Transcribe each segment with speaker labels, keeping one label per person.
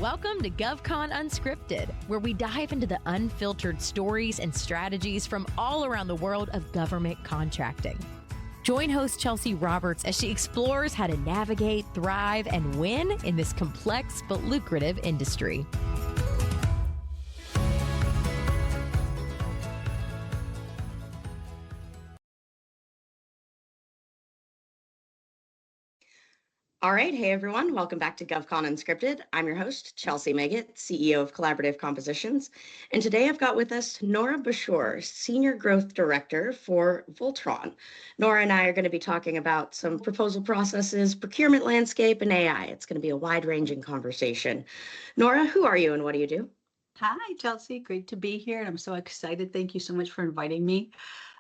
Speaker 1: Welcome to GovCon Unscripted, where we dive into the unfiltered stories and strategies from all around the world of government contracting. Join host Chelsea Roberts as she explores how to navigate, thrive, and win in this complex but lucrative industry.
Speaker 2: All right. Hey, everyone. Welcome back to GovCon Unscripted. I'm your host, Chelsea Meggett, CEO of Collaborative Compositions. And today I've got with us Noura Bashshur, Senior Growth Director for Voltron. Noura and I are going to be talking about some proposal processes, procurement landscape, and AI. It's going to be a wide-ranging conversation. Noura, who are you and what do you do?
Speaker 3: Hi, Chelsea. Great to be here. And I'm so excited. Thank you so much for inviting me.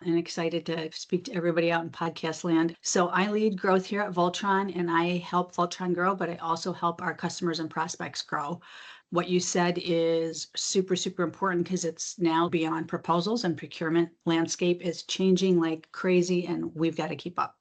Speaker 3: I'm excited to speak to everybody out in podcast land. So I lead growth here at Voltron, and I help Voltron grow, but I also help our customers and prospects grow. What you said is super, super important because it's now beyond proposals, and procurement landscape is changing like crazy, and we've got to keep up.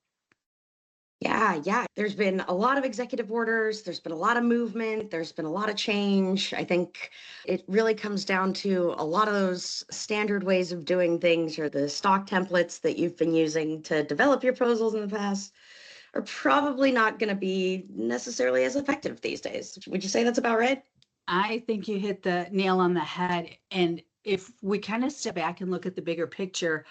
Speaker 2: Yeah. There's been a lot of executive orders. There's been a lot of movement. There's been a lot of change. I think it really comes down to a lot of those standard ways of doing things, or the stock templates that you've been using to develop your proposals in the past are probably not going to be necessarily as effective these days. Would you say that's about right?
Speaker 3: I think you hit the nail on the head. And if we kind of step back and look at the bigger picture,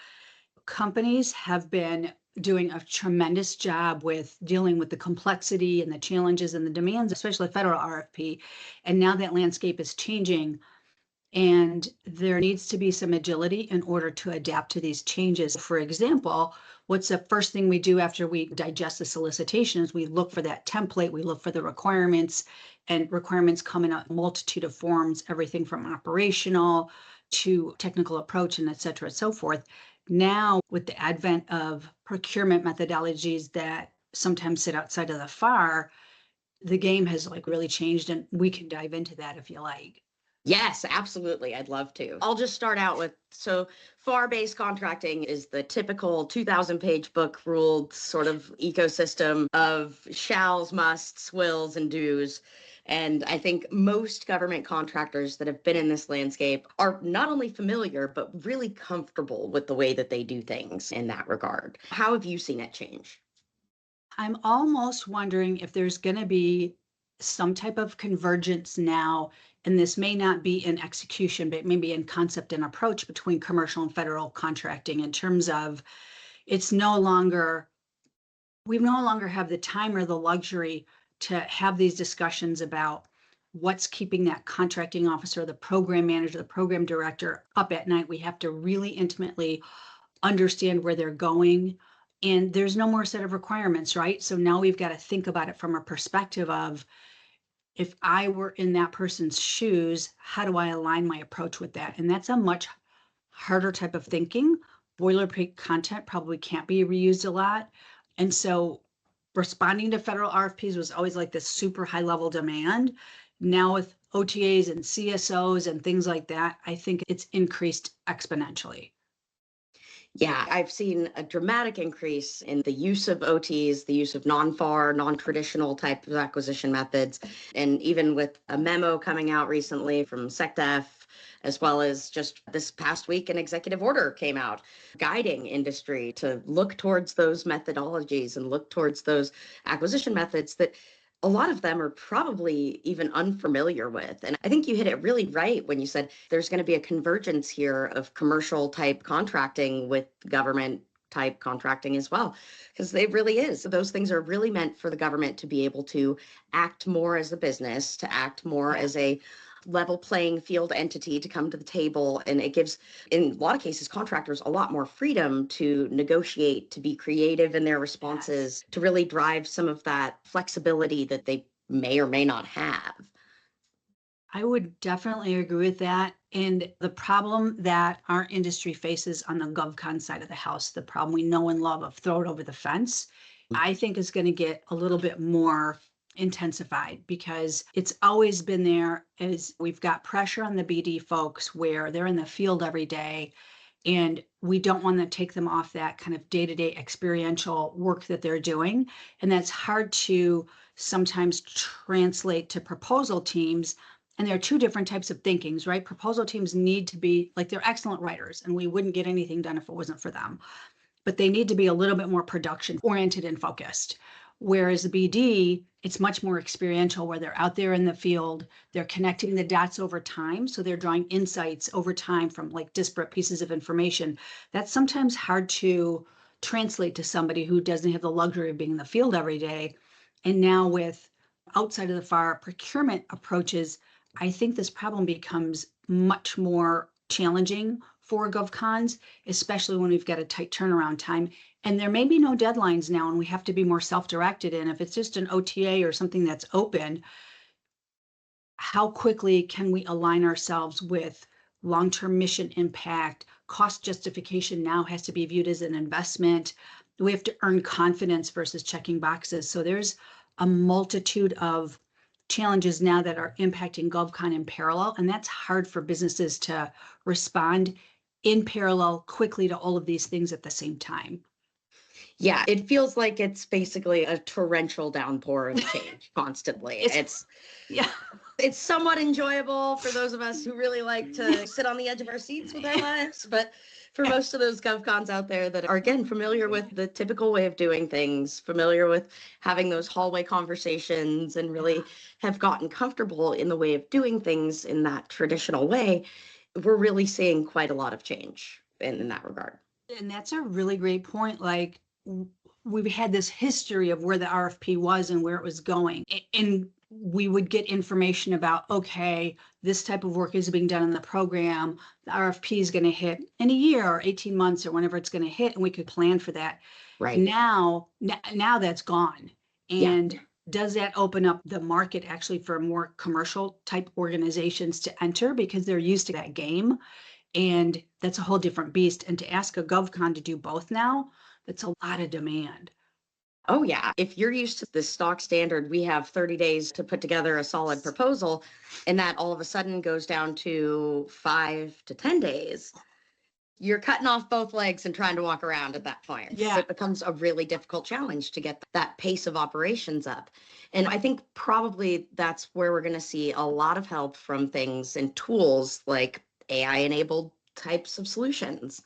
Speaker 3: companies have been doing a tremendous job with dealing with the complexity and the challenges and the demands, especially federal RFP. And now that landscape is changing, and there needs to be some agility in order to adapt to these changes. For example, what's the first thing we do after we digest the solicitation is we look for that template, we look for the requirements, and requirements come in a multitude of forms, everything from operational to technical approach and et cetera, and so forth. Now, with the advent of procurement methodologies that sometimes sit outside of the FAR, the game has really changed, and we can dive into that if you like.
Speaker 2: Yes, absolutely. I'd love to. I'll just start out with, so FAR-based contracting is the typical 2,000-page book ruled sort of ecosystem of shalls, musts, wills, and do's. And I think most government contractors that have been in this landscape are not only familiar, but really comfortable with the way that they do things in that regard. How have you seen it change?
Speaker 3: I'm almost wondering if there's going to be some type of convergence now, and this may not be in execution, but maybe in concept and approach between commercial and federal contracting, in terms of we no longer have the time or the luxury to have these discussions about what's keeping that contracting officer, the program manager, the program director up at night. We have to really intimately understand where they're going. And there's no more set of requirements, right? So now we've got to think about it from a perspective of, if I were in that person's shoes, how do I align my approach with that? And that's a much harder type of thinking. Boilerplate content probably can't be reused a lot. And so responding to federal RFPs was always like this super high level demand. Now with OTAs and CSOs and things like that, I think it's increased exponentially.
Speaker 2: Yeah, I've seen a dramatic increase in the use of OTs, the use of non-FAR, non-traditional type of acquisition methods. And even with a memo coming out recently from SecDef, as well as just this past week, an executive order came out guiding industry to look towards those methodologies and look towards those acquisition methods that a lot of them are probably even unfamiliar with. And I think you hit it really right when you said there's going to be a convergence here of commercial type contracting with government type contracting as well, because it really is. Those things are really meant for the government to be able to act more as a business, to act more as a level playing field entity, to come to the table. And it gives, in a lot of cases, contractors a lot more freedom to negotiate, to be creative in their responses, to really drive some of that flexibility that they may or may not have.
Speaker 3: I would definitely agree with that. And the problem that our industry faces on the GovCon side of the house, the problem we know and love of throw it over the fence, I think is going to get a little bit more intensified, because it's always been there. As we've got pressure on the BD folks where they're in the field every day, and we don't want to take them off that kind of day-to-day experiential work that they're doing. And that's hard to sometimes translate to proposal teams, And there are two different types of thinkings, right? Proposal teams need to be like, they're excellent writers, and we wouldn't get anything done if it wasn't for them. But they need to be a little bit more production oriented and focused. Whereas the BD, it's much more experiential, where they're out there in the field, they're connecting the dots over time. So they're drawing insights over time from like disparate pieces of information. That's sometimes hard to translate to somebody who doesn't have the luxury of being in the field every day. And now with outside of the FAR procurement approaches, I think this problem becomes much more challenging for GovCons, especially when we've got a tight turnaround time. And there may be no deadlines now, and we have to be more self-directed. And if it's just an OTA or something that's open, how quickly can we align ourselves with long-term mission impact? Cost justification now has to be viewed as an investment. We have to earn confidence versus checking boxes. So there's a multitude of challenges now that are impacting GovCon in parallel, and that's hard for businesses to respond in parallel quickly to all of these things at the same time.
Speaker 2: Yeah, it feels like it's basically a torrential downpour of change constantly.
Speaker 3: Yeah.
Speaker 2: It's somewhat enjoyable for those of us who really like to sit on the edge of our seats with our lives, but for most of those GovCons out there that are, again, familiar with the typical way of doing things, familiar with having those hallway conversations, and really have gotten comfortable in the way of doing things in that traditional way, we're really seeing quite a lot of change in that regard.
Speaker 3: And that's a really great point. Like, we've had this history of where the RFP was and where it was going. And we would get information about, okay, this type of work is being done in the program. The RFP is going to hit in a year or 18 months or whenever it's going to hit, and we could plan for that.
Speaker 2: Right.
Speaker 3: Now that's gone. And does that open up the market actually for more commercial type organizations to enter, because they're used to that game? And that's a whole different beast. And to ask a GovCon to do both now, that's a lot of demand.
Speaker 2: Oh, yeah. If you're used to the stock standard, we have 30 days to put together a solid proposal, and that all of a sudden goes down to 5 to 10 days, you're cutting off both legs and trying to walk around at that point.
Speaker 3: Yeah.
Speaker 2: It becomes a really difficult challenge to get that pace of operations up. And I think probably that's where we're going to see a lot of help from things and tools like AI-enabled types of solutions.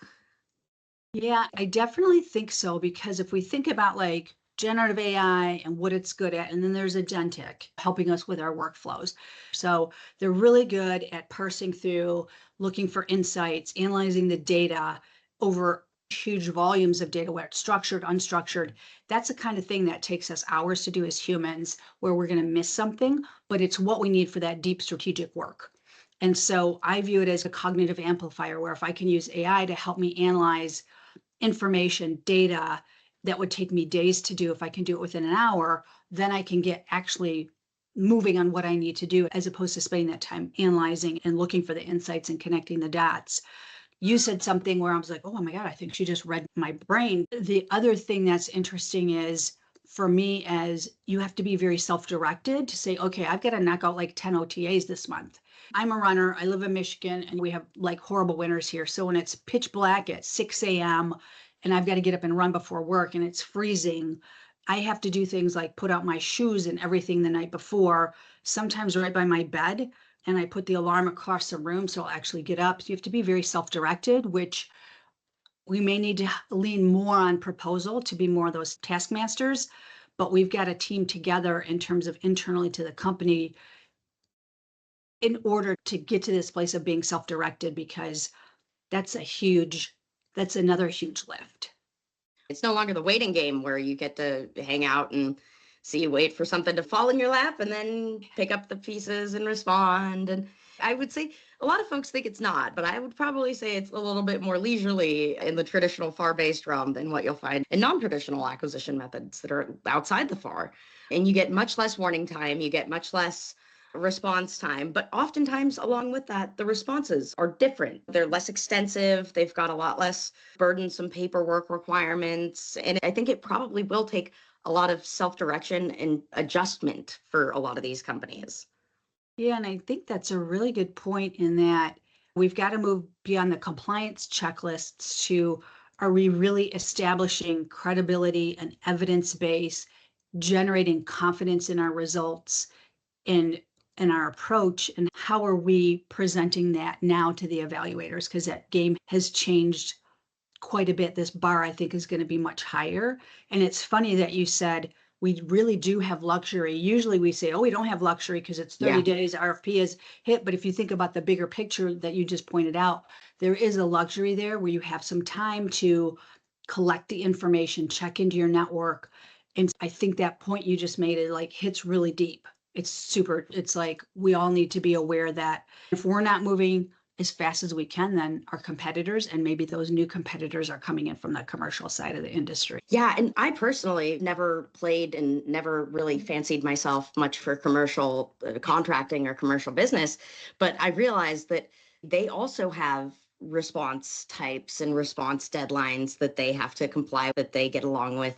Speaker 3: Yeah, I definitely think so, because if we think about like generative AI and what it's good at, and then there's agentic helping us with our workflows. So they're really good at parsing through, looking for insights, analyzing the data over huge volumes of data, whether it's structured, unstructured. That's the kind of thing that takes us hours to do as humans, where we're going to miss something, but it's what we need for that deep strategic work. And so I view it as a cognitive amplifier, where if I can use AI to help me analyze information, data that would take me days to do, if I can do it within an hour, then I can get actually moving on what I need to do, as opposed to spending that time analyzing and looking for the insights and connecting the dots. You said something where I was like, oh my God, I think she just read my brain. The other thing that's interesting is, for me, as you have to be very self-directed to say, okay, I've got to knock out like 10 OTAs this month. I'm a runner. I live in Michigan, and we have like horrible winters here. So when it's pitch black at 6 a.m. and I've got to get up and run before work and it's freezing, I have to do things like put out my shoes and everything the night before, sometimes right by my bed. And I put the alarm across the room so I'll actually get up. So you have to be very self-directed, which we may need to lean more on proposal to be more of those taskmasters. But we've got a team together in terms of internally to the company in order to get to this place of being self-directed, because that's another huge lift.
Speaker 2: It's no longer the waiting game where you get to hang out and wait for something to fall in your lap and then pick up the pieces and respond. And I would say a lot of folks think it's not, but I would probably say it's a little bit more leisurely in the traditional FAR-based realm than what you'll find in non-traditional acquisition methods that are outside the FAR. And you get much less warning time, you get much less response time, but oftentimes along with that, the responses are different. They're less extensive. They've got a lot less burdensome paperwork requirements. And I think it probably will take a lot of self-direction and adjustment for a lot of these companies.
Speaker 3: Yeah, and I think that's a really good point, in that we've got to move beyond the compliance checklists to, are we really establishing credibility and evidence base, generating confidence in our results, and in our approach, and how are we presenting that now to the evaluators? Because that game has changed quite a bit. This bar, I think, is going to be much higher. And it's funny that you said we really do have luxury. Usually we say, oh, we don't have luxury because it's 30 days, RFP is hit. But if you think about the bigger picture that you just pointed out, there is a luxury there where you have some time to collect the information, check into your network. And I think that point you just made, it like hits really deep. It's like we all need to be aware that if we're not moving as fast as we can, then our competitors, and maybe those new competitors, are coming in from the commercial side of the industry.
Speaker 2: Yeah, and I personally never played and never really fancied myself much for commercial contracting or commercial business, but I realized that they also have response types and response deadlines that they have to comply, that they get along with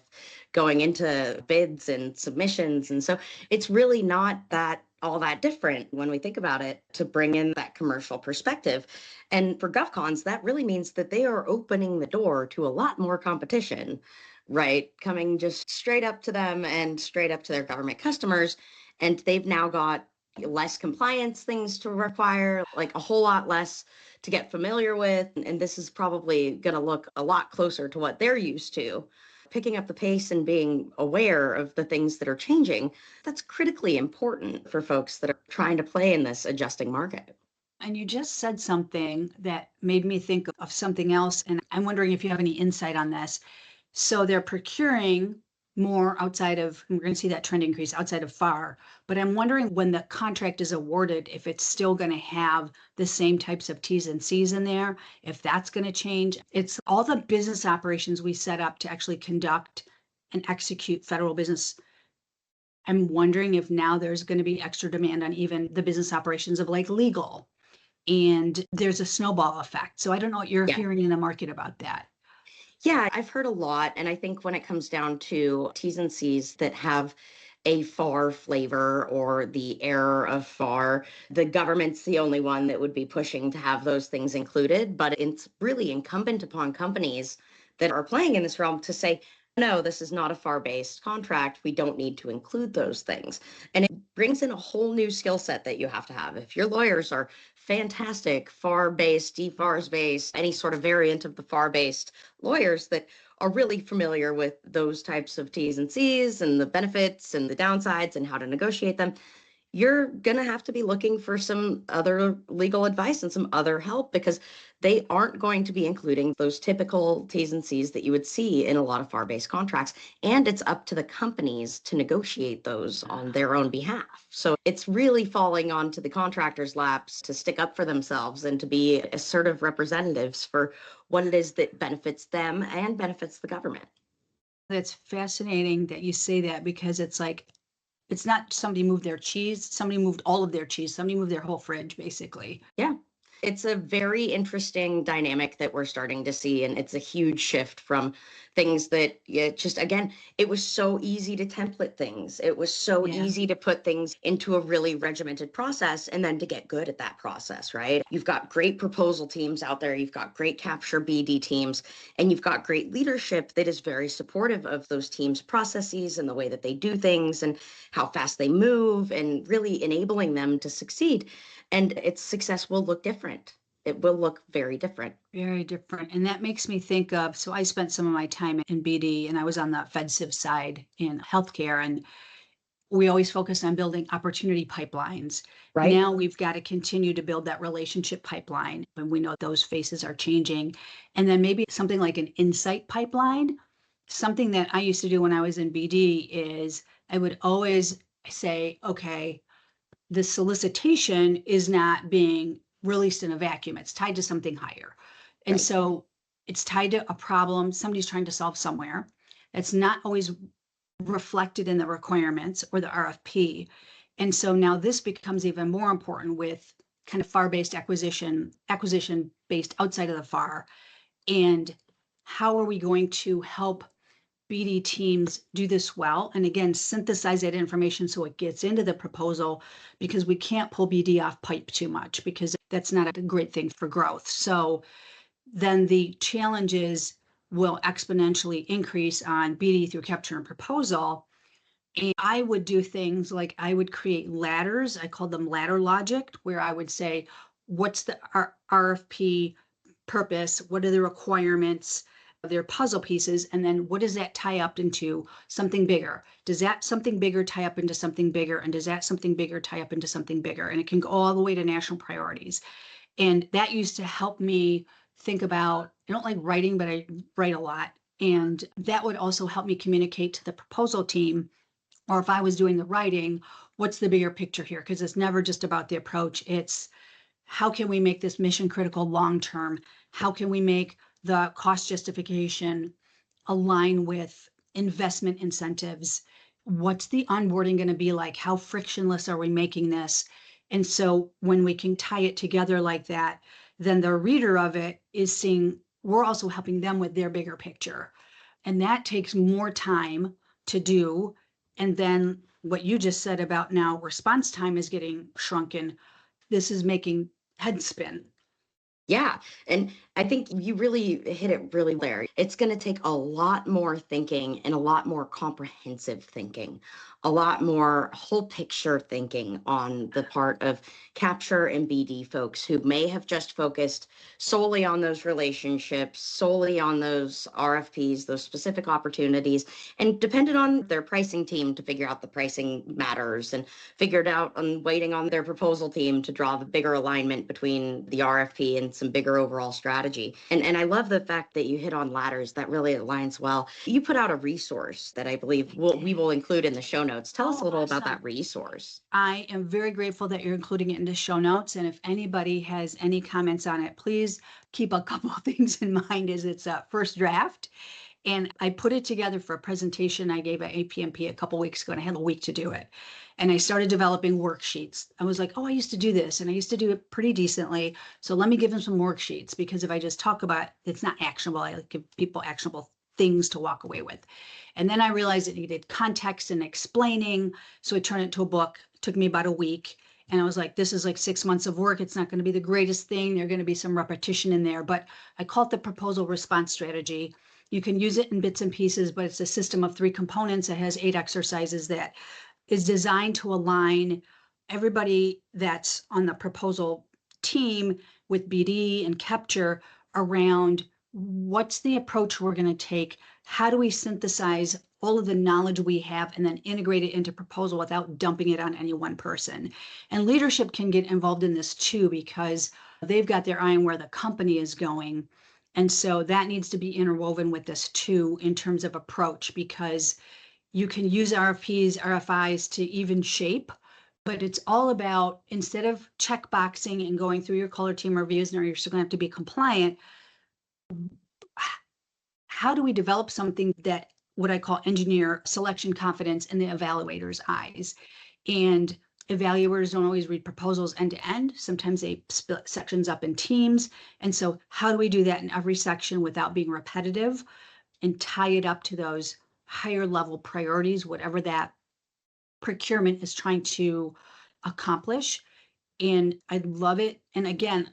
Speaker 2: going into bids and submissions. And so it's really not that all that different when we think about it, to bring in that commercial perspective. And for GovCons, that really means that they are opening the door to a lot more competition, right? Coming just straight up to them and straight up to their government customers. And they've now got less compliance things to require, like a whole lot less to get familiar with. And this is probably going to look a lot closer to what they're used to. Picking up the pace and being aware of the things that are changing, that's critically important for folks that are trying to play in this adjusting market.
Speaker 3: And you just said something that made me think of something else. And I'm wondering if you have any insight on this. So they're procuring more outside of, and we're going to see that trend increase outside of FAR. But I'm wondering, when the contract is awarded, if it's still going to have the same types of T's and C's in there, if that's going to change. It's all the business operations we set up to actually conduct and execute federal business. I'm wondering if now there's going to be extra demand on even the business operations of like legal. And there's a snowball effect. So I don't know what you're hearing in the market about that.
Speaker 2: Yeah, I've heard a lot. And I think when it comes down to T's and C's that have a FAR flavor or the error of FAR, the government's the only one that would be pushing to have those things included. But it's really incumbent upon companies that are playing in this realm to say, no, this is not a FAR-based contract. We don't need to include those things. And it brings in a whole new skill set that you have to have. If your lawyers are fantastic FAR-based, DFARS-based, any sort of variant of the FAR-based lawyers that are really familiar with those types of T's and C's and the benefits and the downsides and how to negotiate them, you're going to have to be looking for some other legal advice and some other help, because they aren't going to be including those typical T's and C's that you would see in a lot of FAR-based contracts. And it's up to the companies to negotiate those on their own behalf. So it's really falling onto the contractors' laps to stick up for themselves and to be assertive representatives for what it is that benefits them and benefits the government.
Speaker 3: That's fascinating that you say that, because it's like, it's not somebody moved their cheese, somebody moved all of their cheese, somebody moved their whole fridge, basically.
Speaker 2: Yeah. It's a very interesting dynamic that we're starting to see. And it's a huge shift from things that again, it was so easy to template things. It was so easy to put things into a really regimented process and then to get good at that process, right? You've got great proposal teams out there. You've got great capture BD teams, and you've got great leadership that is very supportive of those teams' processes and the way that they do things and how fast they move, and really enabling them to succeed. And its success will look different. It will look very different.
Speaker 3: Very different. And that makes me think of, so I spent some of my time in BD, and I was on the FedCiv side in healthcare, and we always focus on building opportunity pipelines.
Speaker 2: Right.
Speaker 3: Now we've got to continue to build that relationship pipeline, and we know those faces are changing. And then maybe something like an insight pipeline. Something that I used to do when I was in BD is I would always say, okay, the solicitation is not being released in a vacuum. It's tied to something higher. And so it's tied to a problem somebody's trying to solve somewhere. It's not always reflected in the requirements or the RFP. And so now this becomes even more important with kind of FAR-based acquisition based outside of the FAR. And how are we going to help BD teams do this well? And again, synthesize that information so it gets into the proposal, because we can't pull BD off pipe too much, because that's not a great thing for growth. So then the challenges will exponentially increase on BD through capture and proposal. And I would do things like I would create ladders. I called them ladder logic, where I would say, what's the RFP purpose? What are the requirements? Their puzzle pieces, and then what does that tie up into something bigger? Does that something bigger tie up into something bigger? And does that something bigger tie up into something bigger? And it can go all the way to national priorities. And that used to help me think about, I don't like writing, but I write a lot. And that would also help me communicate to the proposal team, or if I was doing the writing, what's the bigger picture here? Because it's never just about the approach. It's how can we make this mission critical long term? How can we make the cost justification align with investment incentives? What's the onboarding going to be like? How frictionless are we making this? And so when we can tie it together like that, then the reader of it is seeing we're also helping them with their bigger picture. And that takes more time to do. And then what you just said about now response time is getting shrunken. This is making head spin.
Speaker 2: Yeah. And I think you really hit it really there. It's going to take a lot more thinking and a lot more comprehensive thinking, a lot more whole picture thinking on the part of capture and BD folks who may have just focused solely on those relationships, solely on those RFPs, those specific opportunities, and depended on their pricing team to figure out the pricing matters and figured out on waiting on their proposal team to draw the bigger alignment between the RFP and some bigger overall strategy. And I love the fact that you hit on ladders. That really aligns well. You put out a resource that I believe we will include in the show notes. Tell us a little about that resource.
Speaker 3: I am very grateful that you're including it in the show notes. And if anybody has any comments on it, please keep a couple of things in mind as it's a first draft. And I put it together for a presentation I gave at APMP a couple of weeks ago, and I had a week to do it. And I started developing worksheets. I was like, oh, I used to do this, and I used to do it pretty decently. So let me give them some worksheets, because if I just talk about it, it's not actionable. I give people actionable things to walk away with. And then I realized it needed context and explaining. So I turned it into a book. It took me about a week. And I was like, this is like 6 months of work. It's not going to be the greatest thing. There's going to be some repetition in there. But I call it the Proposal Response Strategy. You can use it in bits and pieces, but it's a system of 3 components. It has 8 exercises that is designed to align everybody that's on the proposal team with BD and capture around what's the approach we're going to take? How do we synthesize all of the knowledge we have and then integrate it into proposal without dumping it on any one person? And leadership can get involved in this too, because they've got their eye on where the company is going. And so that needs to be interwoven with this too, in terms of approach, because you can use RFPs, RFIs to even shape, but it's all about, instead of checkboxing and going through your color team reviews, and you're still gonna have to be compliant, how do we develop something that what I call engineer selection confidence in the evaluator's eyes? And evaluators don't always read proposals end to end. Sometimes they split sections up in teams. And so how do we do that in every section without being repetitive and tie it up to those higher level priorities, whatever that procurement is trying to accomplish? And I love it. And again,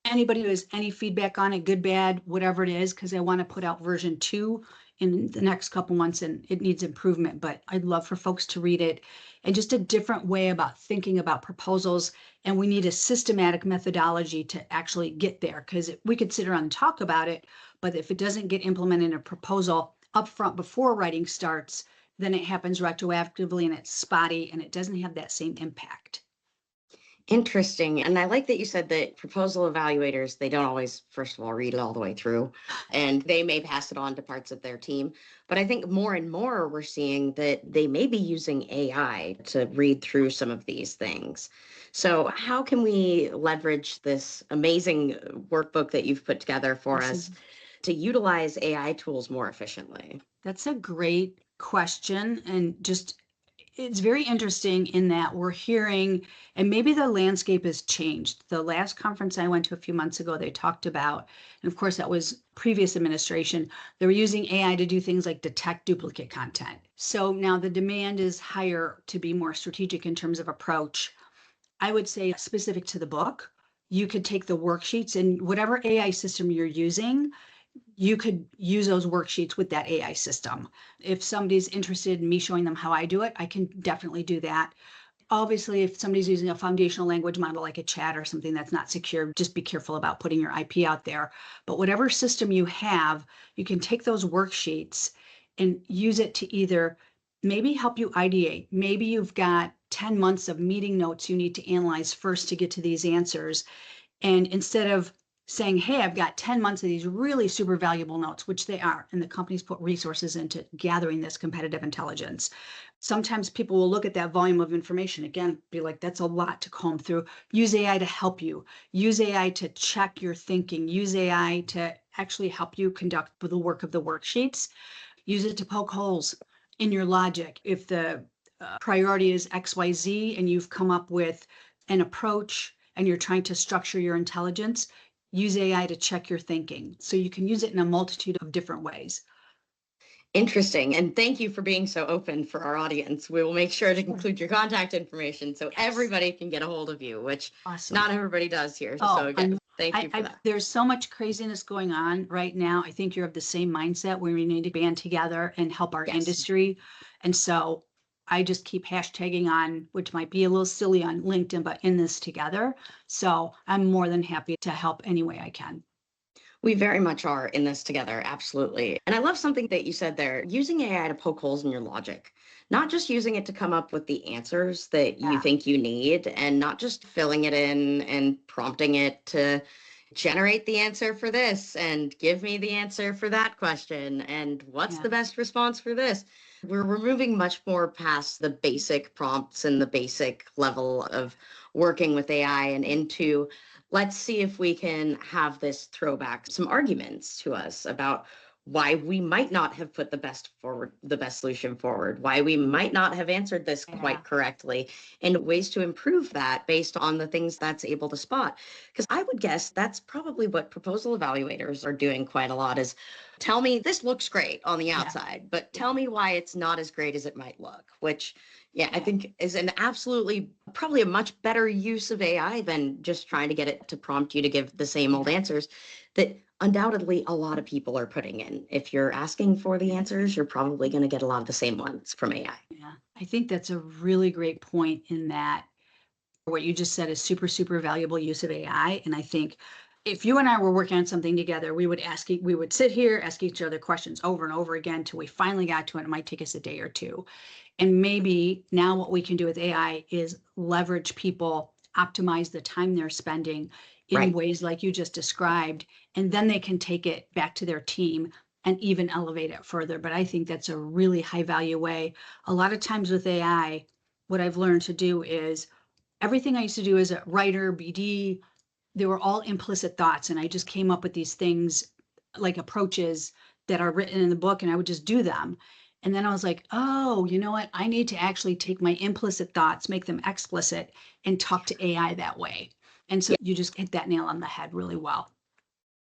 Speaker 3: anybody who has any feedback on it, good, bad, whatever it is, because I want to put out version 2 in the next couple months, and it needs improvement, but I'd love for folks to read it, and just a different way about thinking about proposals. And we need a systematic methodology to actually get there, because we could sit around and talk about it, but if it doesn't get implemented in a proposal upfront before writing starts, then it happens retroactively and it's spotty and it doesn't have that same impact.
Speaker 2: Interesting. And I like that you said that proposal evaluators, they don't always, first of all, read it all the way through, and they may pass it on to parts of their team. But I think more and more we're seeing that they may be using AI to read through some of these things. So how can we leverage this amazing workbook that you've put together for us to utilize AI tools more efficiently?
Speaker 3: That's a great question. And just, it's very interesting in that we're hearing, and maybe the landscape has changed. The last conference I went to a few months ago, they talked about, and of course that was previous administration, they were using AI to do things like detect duplicate content. So now the demand is higher to be more strategic in terms of approach. I would say, specific to the book, you could take the worksheets and whatever AI system you're using, you could use those worksheets with that AI system. If somebody's interested in me showing them how I do it, I can definitely do that. Obviously, if somebody's using a foundational language model like a chat or something that's not secure, just be careful about putting your IP out there. But whatever system you have, you can take those worksheets and use it to either maybe help you ideate. Maybe you've got 10 months of meeting notes you need to analyze first to get to these answers. And instead of saying, hey, I've got 10 months of these really super valuable notes, which they are, and the companies put resources into gathering this competitive intelligence. Sometimes people will look at that volume of information, again, be like, that's a lot to comb through. Use AI to help you. Use AI to check your thinking. Use AI to actually help you conduct the work of the worksheets. Use it to poke holes in your logic. If the priority is XYZ and you've come up with an approach and you're trying to structure your intelligence, use AI to check your thinking. So you can use it in a multitude of different ways.
Speaker 2: Interesting. And thank you for being so open for our audience. We will make sure to include your contact information so everybody can get a hold of you, which not everybody does here. So again, thank you for that.
Speaker 3: There's so much craziness going on right now. I think you're of the same mindset where we need to band together and help our industry. And so I just keep hashtagging on, which might be a little silly on LinkedIn, but in this together. So I'm more than happy to help any way I can.
Speaker 2: We very much are in this together. Absolutely. And I love something that you said there, using AI to poke holes in your logic, not just using it to come up with the answers that you think you need, and not just filling it in and prompting it to generate the answer for this and give me the answer for that question. And what's the best response for this? We're moving much more past the basic prompts and the basic level of working with AI and into, let's see if we can have this throwback some arguments to us about why we might not have put the best solution forward, why we might not have answered this quite correctly, and ways to improve that based on the things that's able to spot. Because I would guess that's probably what proposal evaluators are doing quite a lot, is tell me this looks great on the outside, but tell me why it's not as great as it might look, which I think is an absolutely probably a much better use of AI than just trying to get it to prompt you to give the same old answers that undoubtedly a lot of people are putting in. If you're asking for the answers, you're probably going to get a lot of the same ones from AI.
Speaker 3: Yeah, I think that's a really great point, in that what you just said is super, super valuable use of AI. And I think if you and I were working on something together, we would sit here, ask each other questions over and over again till we finally got to it. It might take us a day or two. And maybe now what we can do with AI is leverage people, optimize the time they're spending in ways like you just described, and then they can take it back to their team and even elevate it further. But I think that's a really high value way. A lot of times with AI, what I've learned to do is everything I used to do as a writer, BD, they were all implicit thoughts. And I just came up with these things like approaches that are written in the book, and I would just do them. And then I was like, oh, you know what? I need to actually take my implicit thoughts, make them explicit, and talk to AI that way. And so you just hit that nail on the head really well.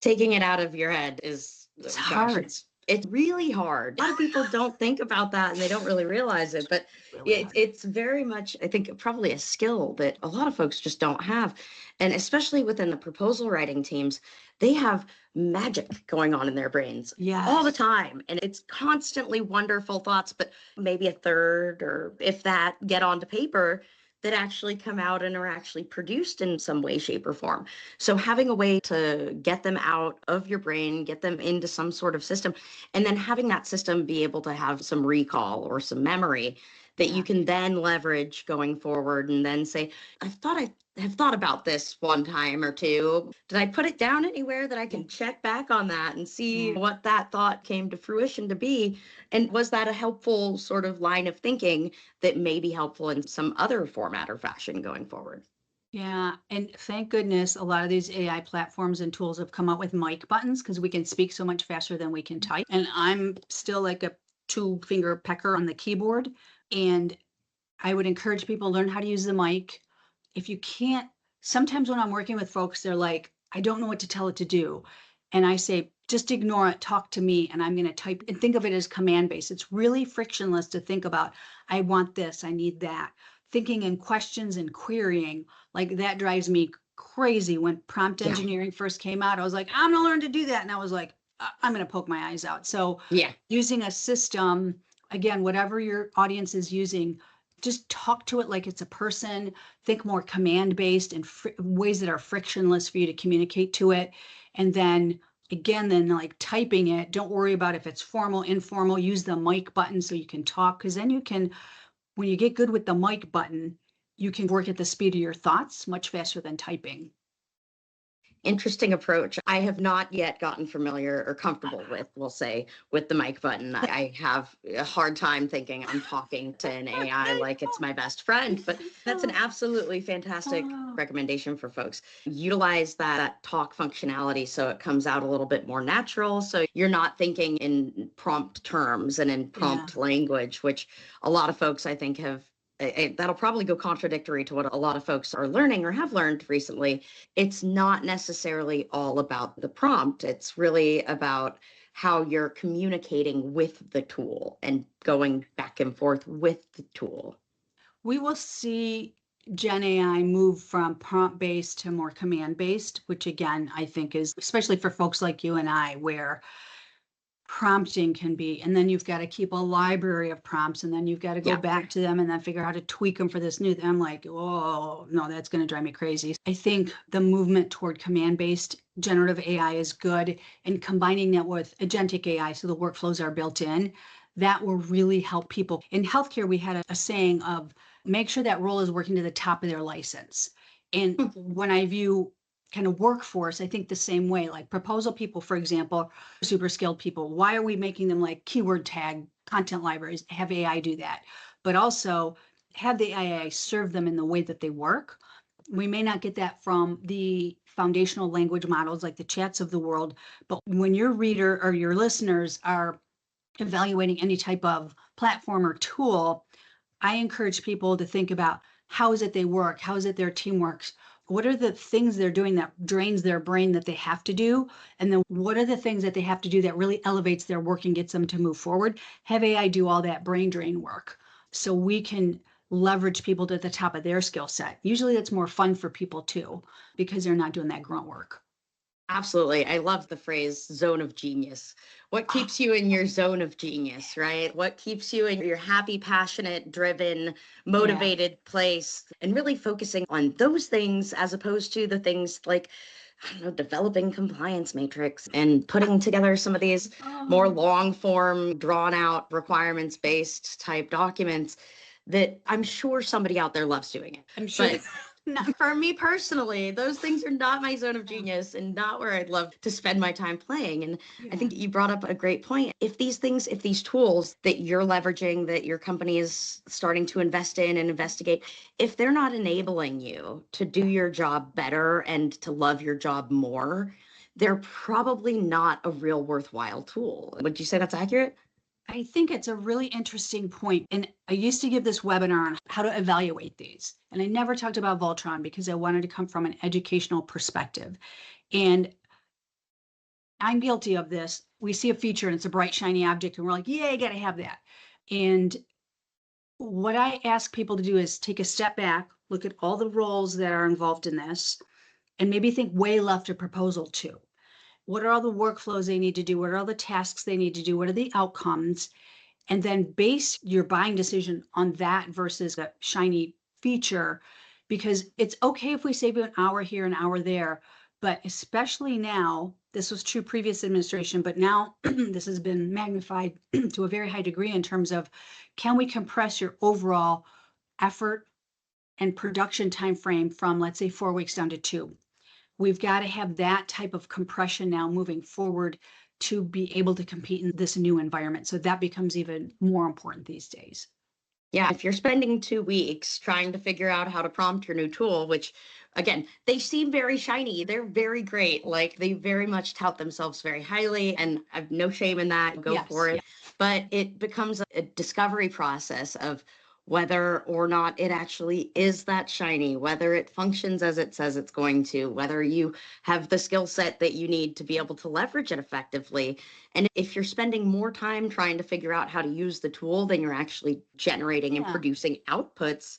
Speaker 2: Taking it out of your head is
Speaker 3: hard.
Speaker 2: It's really hard. A lot of people don't think about that and they don't really realize it, but it's very much, I think, probably a skill that a lot of folks just don't have. And especially within the proposal writing teams, they have magic going on in their brains all the time. And it's constantly wonderful thoughts, but maybe a third, or if that, get onto paper that actually come out and are actually produced in some way, shape, or form. So having a way to get them out of your brain, get them into some sort of system, and then having that system be able to have some recall or some memory that you can then leverage going forward, and then say, I have thought about this one time or two. Did I put it down anywhere that I can check back on that and see what that thought came to fruition to be? And was that a helpful sort of line of thinking that may be helpful in some other format or fashion going forward?
Speaker 3: Yeah. And thank goodness a lot of these AI platforms and tools have come out with mic buttons, because we can speak so much faster than we can type. And I'm still like a 2-finger pecker on the keyboard. And I would encourage people to learn how to use the mic. If you can't, sometimes when I'm working with folks, they're like, I don't know what to tell it to do. And I say, just ignore it, talk to me, and I'm going to type, and think of it as command based. It's really frictionless to think about, I want this, I need that. Thinking in questions and querying, like that drives me crazy. When prompt engineering first came out, I was like, I'm going to learn to do that. And I was like, I'm going to poke my eyes out. So
Speaker 2: Yeah.
Speaker 3: using a system, again, whatever your audience is using, just talk to it like it's a person. Think more command-based and ways that are frictionless for you to communicate to it. And then again, then like typing it, don't worry about if it's formal, informal. Use the mic button so you can talk, because then you can, when you get good with the mic button, you can work at the speed of your thoughts much faster than typing.
Speaker 2: Interesting approach. I have not yet gotten familiar or comfortable with, we'll say, with the mic button. I have a hard time thinking I'm talking to an AI like it's my best friend, but that's an absolutely fantastic recommendation for folks. Utilize that talk functionality so it comes out a little bit more natural. So you're not thinking in prompt terms and in prompt language, which a lot of folks I think have. That'll probably go contradictory to what a lot of folks are learning or have learned recently. It's not necessarily all about the prompt. It's really about how you're communicating with the tool and going back and forth with the tool.
Speaker 3: We will see Gen AI move from prompt-based to more command-based, which again, I think is, especially for folks like you and I, where prompting can be, and then you've got to keep a library of prompts, and then you've got to go back to them and then figure out how to tweak them for this new thing. I'm like, oh no, that's going to drive me crazy. I think the movement toward command-based generative AI is good, and combining that with agentic AI, so the workflows are built in, that will really help people. In healthcare, we had a saying of make sure that role is working to the top of their license. And when I view kind of workforce, I think the same way, like proposal people, for example, super skilled people. Why are we making them like keyword tag content libraries? Have AI do that, but also have the AI serve them in the way that they work. We may not get that from the foundational language models like the chats of the world, but when your reader or your listeners are evaluating any type of platform or tool, I encourage people to think about how is it they work? How is it their team works? What are the things they're doing that drains their brain that they have to do? And then what are the things that they have to do that really elevates their work and gets them to move forward? Have AI do all that brain drain work so we can leverage people to the top of their skill set. Usually that's more fun for people too, because they're not doing that grunt work.
Speaker 2: Absolutely. I love the phrase zone of genius. What keeps you in your zone of genius, right? What keeps you in your happy, passionate, driven, motivated place, and really focusing on those things as opposed to the things like, I don't know, developing compliance matrix and putting together some of these more long form, drawn out, requirements based type documents that I'm sure somebody out there loves doing it.
Speaker 3: I'm sure.
Speaker 2: But not for me personally, those things are not my zone of genius and not where I'd love to spend my time playing. And I think you brought up a great point. If these tools that you're leveraging, that your company is starting to invest in and investigate, if they're not enabling you to do your job better and to love your job more, they're probably not a real worthwhile tool. Would you say that's accurate?
Speaker 3: I think it's a really interesting point. And I used to give this webinar on how to evaluate these. And I never talked about Voltron because I wanted to come from an educational perspective. And I'm guilty of this. We see a feature and it's a bright, shiny object, and we're like, yeah, I got to have that. And what I ask people to do is take a step back, look at all the roles that are involved in this, and maybe think way left of proposal 2. What are all the workflows they need to do? What are all the tasks they need to do? What are the outcomes? And then base your buying decision on that versus a shiny feature, because it's okay if we save you an hour here, an hour there, but especially now, this was true previous administration, but now this has been magnified to a very high degree in terms of, can we compress your overall effort and production time frame from, let's say, 4 weeks down to 2? We've got to have that type of compression now moving forward to be able to compete in this new environment. So that becomes even more important these days.
Speaker 2: Yeah, if you're spending 2 weeks trying to figure out how to prompt your new tool, which again, they seem very shiny, they're very great, like they very much tout themselves very highly, and I've no shame in that, go for it. But it becomes a discovery process of whether or not it actually is that shiny, whether it functions as it says it's going to, whether you have the skill set that you need to be able to leverage it effectively. And if you're spending more time trying to figure out how to use the tool than you're actually generating and producing outputs,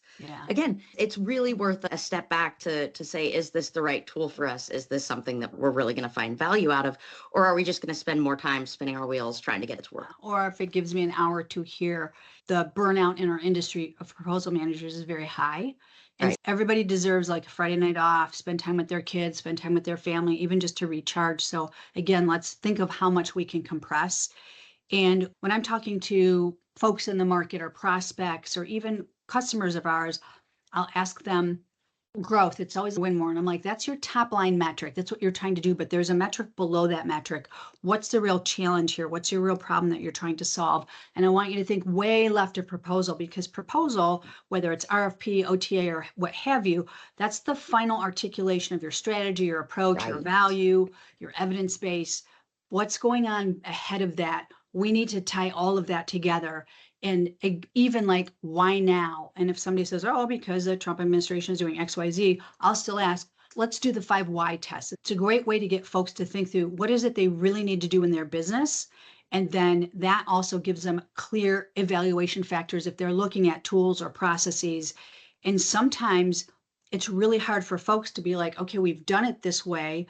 Speaker 2: again, it's really worth a step back to say, is this the right tool for us? Is this something that we're really going to find value out of? Or are we just going to spend more time spinning our wheels trying to get it to work?
Speaker 3: Or if it gives me an hour to hear, the burnout in our industry of proposal managers is very high. And everybody deserves like a Friday night off, spend time with their kids, spend time with their family, even just to recharge. So again, let's think of how much we can compress. And when I'm talking to folks in the market or prospects or even customers of ours, I'll ask them, growth, it's always win more. And I'm like, that's your top line metric. That's what you're trying to do. But there's a metric below that metric. What's the real challenge here? What's your real problem that you're trying to solve? And I want you to think way left of proposal, because proposal, whether it's RFP, OTA, or what have you, that's the final articulation of your strategy, your approach, your value, your evidence base. What's going on ahead of that? We need to tie all of that together. And even like, why now? And if somebody says, oh, because the Trump administration is doing XYZ, I'll still ask, let's do the 5 why test. It's a great way to get folks to think through what is it they really need to do in their business. And then that also gives them clear evaluation factors if they're looking at tools or processes. And sometimes it's really hard for folks to be like, okay, we've done it this way.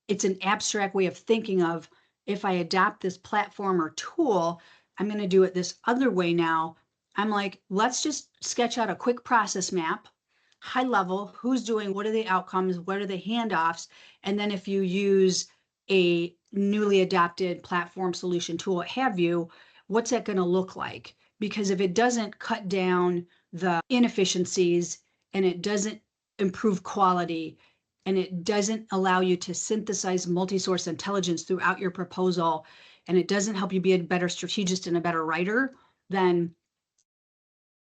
Speaker 3: It's an abstract way of thinking of, if I adopt this platform or tool, I'm going to do it this other way now. I'm like, let's just sketch out a quick process map, high level, who's doing, what are the outcomes, what are the handoffs? And then if you use a newly adopted platform solution tool, what have you, what's that going to look like? Because if it doesn't cut down the inefficiencies and it doesn't improve quality, and it doesn't allow you to synthesize multi-source intelligence throughout your proposal, and it doesn't help you be a better strategist and a better writer, then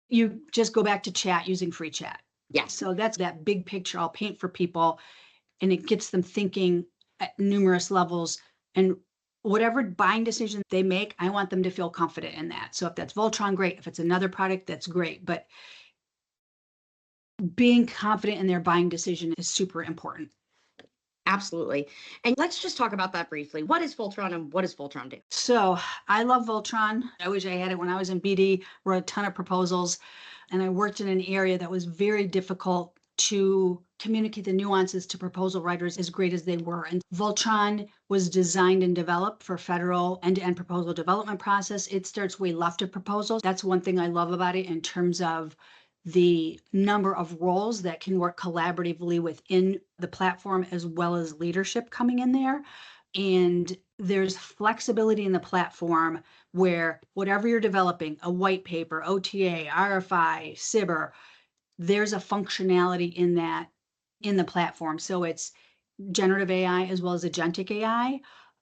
Speaker 3: you just go back to chat using free chat. So that's that big picture I'll paint for people, and it gets them thinking at numerous levels. And whatever buying decision they make, I want them to feel confident in that. So if that's Voltron, great. If it's another product, that's great. But being confident in their buying decision is super important.
Speaker 2: Absolutely. And let's just talk about that briefly. What is Voltron and what does Voltron do?
Speaker 3: So I love Voltron. I wish I had it when I was in BD, wrote a ton of proposals, and I worked in an area that was very difficult to communicate the nuances to proposal writers as great as they were. And Voltron was designed and developed for federal end-to-end proposal development process. It starts way left of proposals. That's one thing I love about it in terms of the number of roles that can work collaboratively within the platform, as well as leadership coming in there. And there's flexibility in the platform where whatever you're developing, a white paper, OTA, RFI, SIBR, there's a functionality in that in the platform. So it's generative AI as well as agentic AI.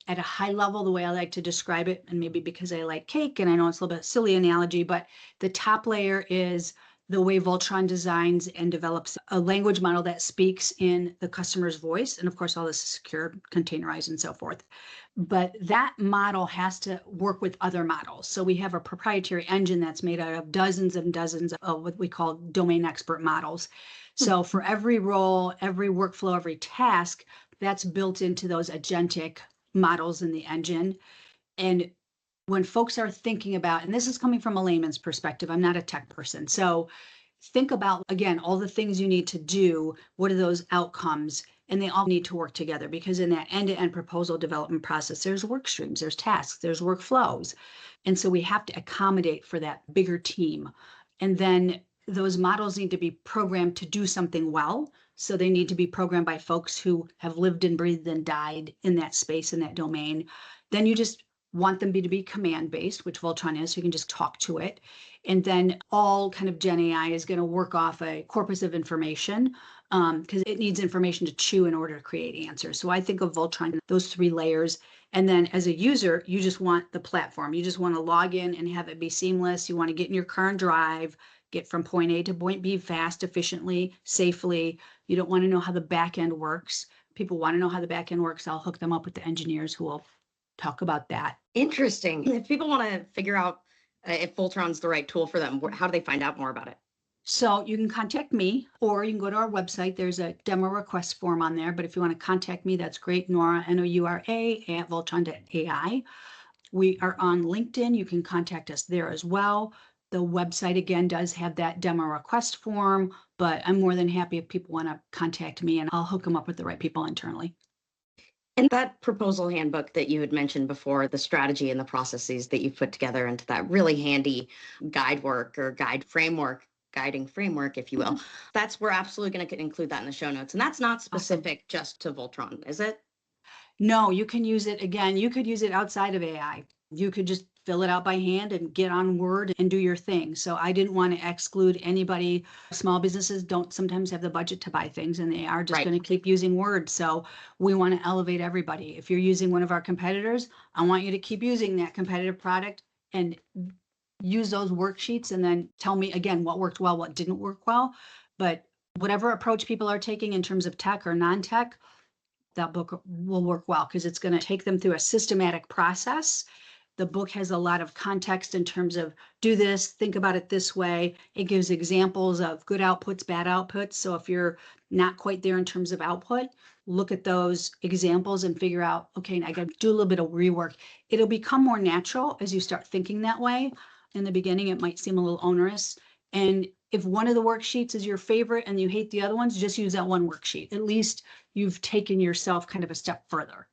Speaker 3: At a high level, the way I like to describe it, and maybe because I like cake, and I know it's a little bit silly analogy, but the top layer is the way Voltron designs and develops a language model that speaks in the customer's voice. And of course, all this is secure, containerized, and so forth. But that model has to work with other models. So we have a proprietary engine that's made out of dozens and dozens of what we call domain expert models. So for every role, every workflow, every task, that's built into those agentic models in the engine. And when folks are thinking about, and this is coming from a layman's perspective, I'm not a tech person. So think about, again, all the things you need to do. What are those outcomes? And they all need to work together, because in that end-to-end proposal development process, there's work streams, there's tasks, there's workflows. And so we have to accommodate for that bigger team. And then those models need to be programmed to do something well. So they need to be programmed by folks who have lived and breathed and died in that space, in that domain. Then you just want them to be command-based, which Voltron is, so you can just talk to it. And then all kind of Gen AI is going to work off a corpus of information, because it needs information to chew in order to create answers. So I think of Voltron, those 3 layers. And then as a user, you just want the platform. You just want to log in and have it be seamless. You want to get in your car and drive, get from point A to point B fast, efficiently, safely. You don't want to know how the back end works. People want to know how the back end works. I'll hook them up with the engineers who will talk about that.
Speaker 2: Interesting. If people want to figure out if Voltron's the right tool for them? How do they find out more about it?
Speaker 3: So you can contact me, or you can go to our website. There's a demo request form on there. But if you want to contact me, that's great. Noura, Noura, @Voltron.ai. We are on LinkedIn. You can contact us there as well. The website, again, does have that demo request form, but I'm more than happy if people want to contact me, and I'll hook them up with the right people internally.
Speaker 2: And that proposal handbook that you had mentioned before, the strategy and the processes that you've put together into that really handy guide work or guiding framework, if you will, we're absolutely going to include that in the show notes. And that's not specific just to Voltron, is it?
Speaker 3: No, you can use it again. You could use it outside of AI. You could just fill it out by hand and get on Word and do your thing. So I didn't want to exclude anybody. Small businesses don't sometimes have the budget to buy things, and they are just going to keep using Word. So we want to elevate everybody. If you're using one of our competitors, I want you to keep using that competitive product and use those worksheets, and then tell me again what worked well, what didn't work well. But whatever approach people are taking in terms of tech or non-tech, that book will work well because it's going to take them through a systematic process. The book has a lot of context in terms of do this, think about it this way. It gives examples of good outputs, bad outputs. So if you're not quite there in terms of output, look at those examples and figure out, okay, I got to do a little bit of rework. It'll become more natural as you start thinking that way. In the beginning, it might seem a little onerous. And if one of the worksheets is your favorite and you hate the other ones, just use that one worksheet. At least you've taken yourself kind of a step further.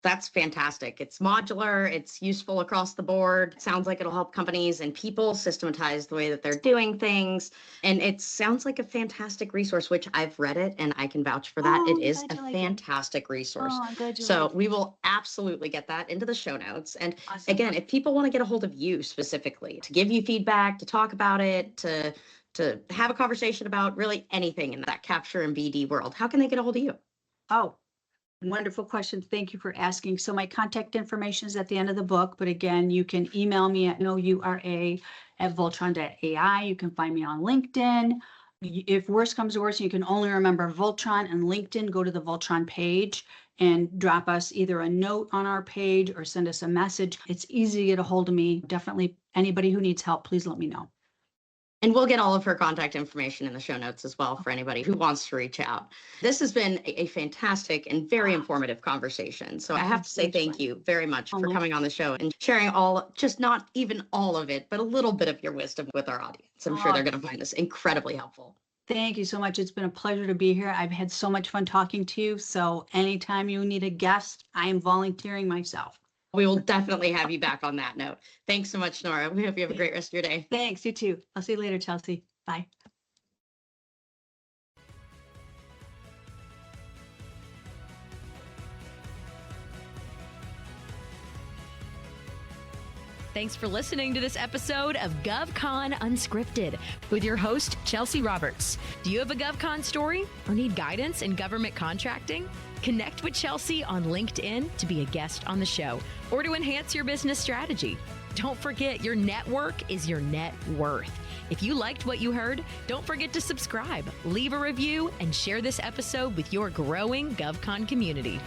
Speaker 2: That's fantastic. It's modular. It's useful across the board. It sounds like it'll help companies and people systematize the way that they're doing things. And it sounds like a fantastic resource, which I've read it and I can vouch for that. It is a fantastic resource. So we will absolutely get that into the show notes. And again, if people want to get a hold of you specifically to give you feedback, to talk about it, to have a conversation about really anything in that capture and BD world, how can they get a hold of you?
Speaker 3: Oh, wonderful question. Thank you for asking. So my contact information is at the end of the book, but again, you can email me at noura@voltron.ai. You can find me on LinkedIn. If worse comes to worse, you can only remember Voltron and LinkedIn, go to the Voltron page and drop us either a note on our page or send us a message. It's easy to get a hold of me. Definitely anybody who needs help, please let me know.
Speaker 2: And we'll get all of her contact information in the show notes as well for anybody who wants to reach out. This has been a fantastic and very informative conversation. So I have to say thank you very much for coming on the show and sharing just not even all of it, but a little bit of your wisdom with our audience. I'm sure they're going to find this incredibly helpful.
Speaker 3: Thank you so much. It's been a pleasure to be here. I've had so much fun talking to you. So anytime you need a guest, I am volunteering myself.
Speaker 2: We will definitely have you back on that note. Thanks so much, Noura. We hope you have a great rest of your day.
Speaker 3: Thanks, you too. I'll see you later, Chelsea. Bye.
Speaker 1: Thanks for listening to this episode of GovCon Unscripted with your host, Chelsea Roberts. Do you have a GovCon story or need guidance in government contracting? Connect with Chelsea on LinkedIn to be a guest on the show or to enhance your business strategy. Don't forget, your network is your net worth. If you liked what you heard, don't forget to subscribe, leave a review, and share this episode with your growing GovCon community.